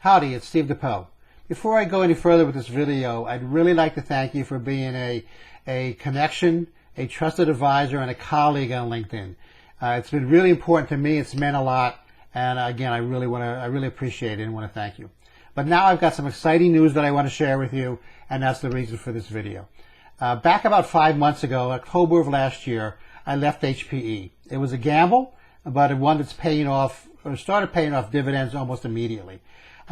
Howdy, it's Steve DePoe. Before I go any further with this video, I'd really like to thank you for being a connection, a trusted advisor, and a colleague on LinkedIn. It's been really important to me. It's meant a lot, and again, I really appreciate it and want to thank you. But now I've got some exciting news that I want to share with you, and that's the reason for this video. Back about 5 months ago, October of last year, I left HPE. It was a gamble, but one that's paying off, or started paying off dividends almost immediately.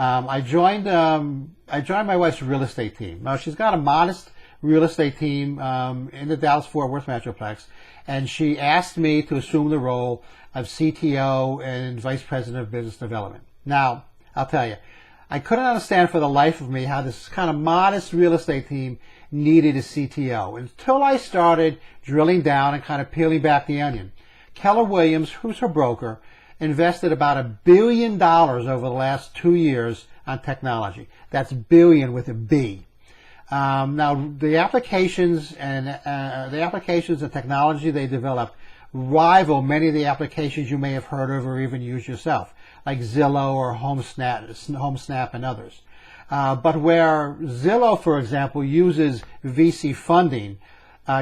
I joined my wife's real estate team. Now, she's got a modest real estate team in the Dallas-Fort Worth Metroplex, and she asked me to assume the role of CTO and Vice President of Business Development. Now, I'll tell you, I couldn't understand for the life of me how this kind of modest real estate team needed a CTO until I started drilling down and kind of peeling back the onion. Keller Williams, who's her broker, invested about $1 billion over the last 2 years on technology. That's billion with a B. Now, the applications and technology they develop rival many of the applications you may have heard of or even used yourself, like Zillow or HomeSnap and others. But where Zillow, for example, uses VC funding,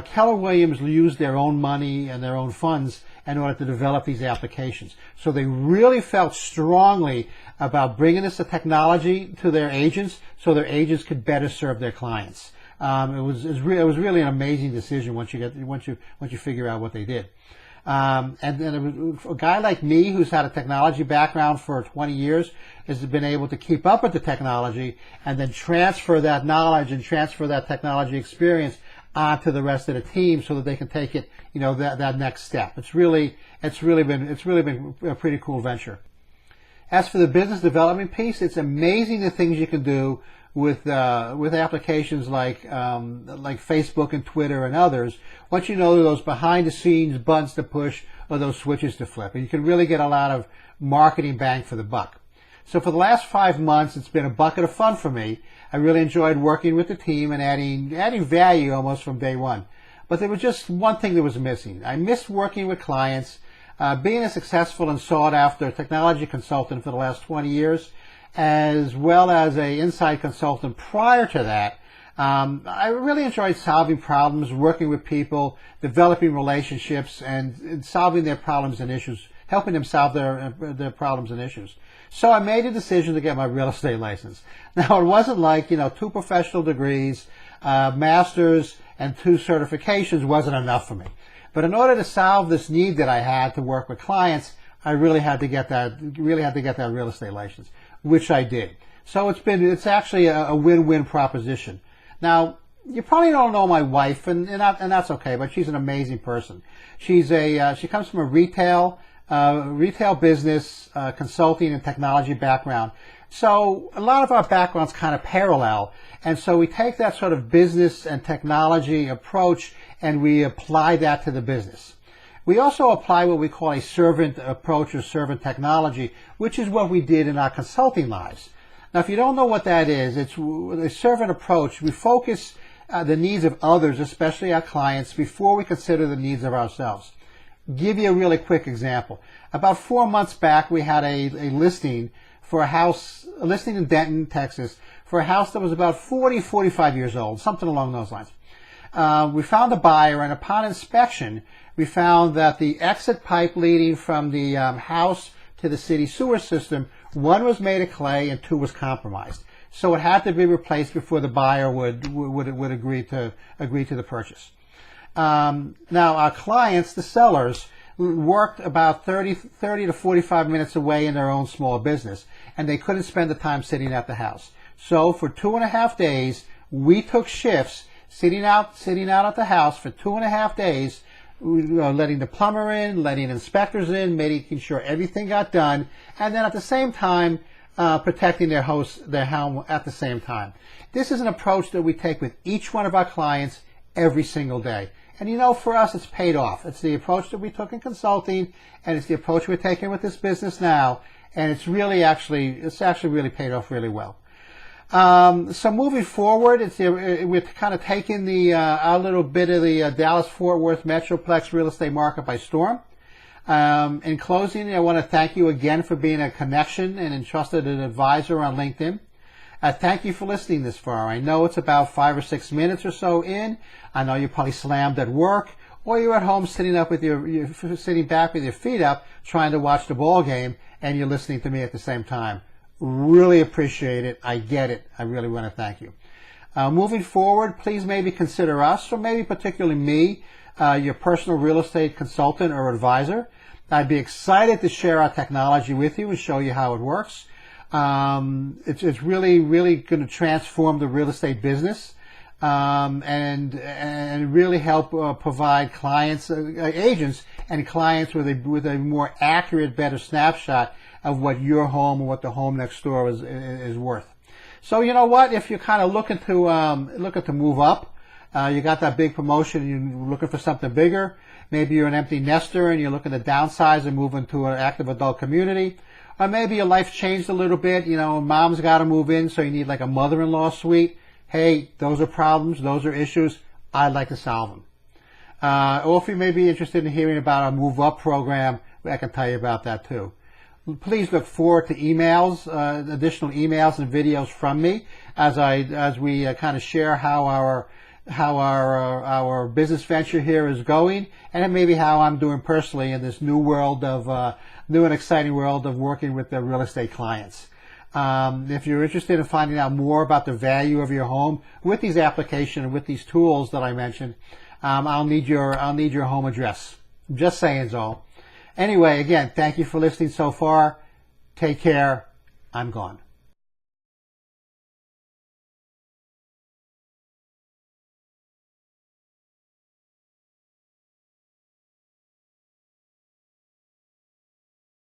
Keller Williams used their own money and their own funds in order to develop these applications. So they really felt strongly about bringing this technology to their agents so their agents could better serve their clients. It was really an amazing decision once you figure out what they did. And then a guy like me who's had a technology background for 20 years has been able to keep up with the technology and then transfer that knowledge and transfer that technology experience onto the rest of the team so that they can take it, that next step. It's really been a pretty cool venture. As for the business development piece, it's amazing the things you can do with applications like Facebook and Twitter and others. Once you know those behind the scenes buttons to push or those switches to flip, and you can really get a lot of marketing bang for the buck. So for the last 5 months, it's been a bucket of fun for me. I really enjoyed working with the team and adding value almost from day one. But there was just one thing that was missing. I missed working with clients, being a successful and sought-after technology consultant for the last 20 years, as well as an inside consultant prior to that. I really enjoyed solving problems, working with people, developing relationships, and solving their problems and issues, helping them solve their problems and issues. So I made a decision to get my real estate license. Now, it wasn't like, 2 professional degrees, masters, and 2 certifications wasn't enough for me. But in order to solve this need that I had to work with clients, I really had to get that real estate license, which I did. So it's actually a win-win proposition. Now, you probably don't know my wife, and that's okay, but she's an amazing person. She comes from a retail business, consulting and technology background. So a lot of our backgrounds kind of parallel. And so we take that sort of business and technology approach and we apply that to the business. We also apply what we call a servant approach or servant technology, which is what we did in our consulting lives. Now, if you don't know what that is, it's a servant approach. We focus the needs of others, especially our clients, before we consider the needs of ourselves. Give you a really quick example. About 4 months back, we had a listing for a listing in Denton, Texas, for a house that was about 45 years old, something along those lines. We found a buyer, and upon inspection, we found that the exit pipe leading from the house to the city sewer system, 1 was made of clay and 2 was compromised. So it had to be replaced before the buyer would agree to the purchase. Now, our clients, the sellers, worked about 30 to 45 minutes away in their own small business, and they couldn't spend the time sitting at the house. So for 2.5 days, we took shifts sitting out at the house for 2.5 days, letting the plumber in, letting inspectors in, making sure everything got done, and then at the same time, protecting their home at the same time. This is an approach that we take with each one of our clients every single day. And for us, it's paid off. It's the approach that we took in consulting, and it's the approach we're taking with this business now, and it's actually really paid off really well. So moving forward, we're kind of taking our little bit of the Dallas-Fort Worth Metroplex real estate market by storm. In closing, I want to thank you again for being a connection and entrusted advisor on LinkedIn. Thank you for listening this far. I know it's about 5 or 6 minutes or so in. I know you're probably slammed at work, or you're at home sitting back with your feet up, trying to watch the ball game, and you're listening to me at the same time. Really appreciate it. I get it. I really want to thank you. Moving forward, please maybe consider us, or maybe particularly me, your personal real estate consultant or advisor. I'd be excited to share our technology with you and show you how it works. It's really, really going to transform the real estate business, and really help provide clients, agents, and clients with a more accurate, better snapshot of what your home or what the home next door is worth. So you know what? If you're kind of looking to move up, you got that big promotion, and you're looking for something bigger. Maybe you're an empty nester and you're looking to downsize and move into an active adult community. Or maybe your life changed a little bit. You know, mom's got to move in, so you need like a mother-in-law suite. Hey, those are problems. Those are issues. I'd like to solve them. Or if you may be interested in hearing about our Move Up program, I can tell you about that too. Please look forward to emails, additional emails and videos from me as we kind of share how our business venture here is going, and maybe how I'm doing personally in this new world of new and exciting world of working with the real estate clients. If you're interested in finding out more about the value of your home with these applications and with these tools that I mentioned, I'll need your home address. Just saying, so. Anyway, again, thank you for listening so far. Take care. I'm gone.